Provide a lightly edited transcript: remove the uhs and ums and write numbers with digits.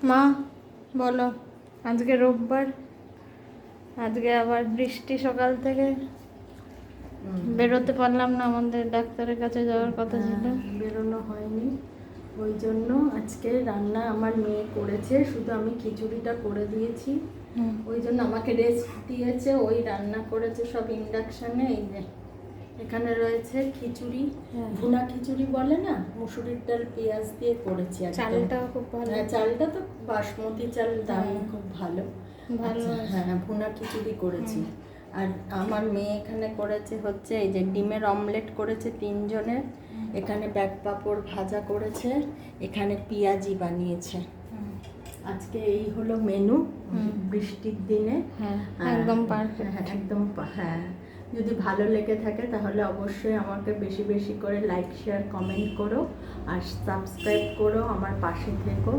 মা বলো, আজকে রোববার, আজকে আবার বৃষ্টি সকাল থেকে, বেরোতে পারলাম না, আমাদের ডাক্তারের কাছে যাওয়ার কথা ছিল। বেরোনো হয়নি, ওই জন্য আজকে রান্না আমার মেয়ে করেছে, শুধু আমি খিচুড়িটা করে দিয়েছি। ওই জন্য আমাকে রেস্ট দিয়েছে, ওই রান্না করেছে সব ইন্ডাকশানে। এই যে এখানে রয়েছে খিচুড়ি, ভুনা খিচুড়ি বলে না, মুসুরির ডাল পেঁয়াজ দিয়ে করেছি। চালটাও খুব ভালো, চালটা তো বাসমতি চাল, দাম খুব ভালো ভালো। হ্যাঁ, ভুনা খিচুড়ি করেছি। আর আমার মেয়ে এখানে করেছে হচ্ছে এই যে ডিমের অমলেট করেছে 3 জনের, এখানে ব্যাগ পাঁপড় ভাজা করেছে, এখানে পেঁয়াজি বানিয়েছে। আজকে এই হলো মেনু বৃষ্টির দিনে। একদম পারফেক্ট, একদম। হ্যাঁ, যদি ভালো লেগে থাকে তাহলে অবশ্যই আমাকে বেশি বেশি করে লাইক শেয়ার কমেন্ট করো আর সাবস্ক্রাইব করো, আমার পাশে থেকো।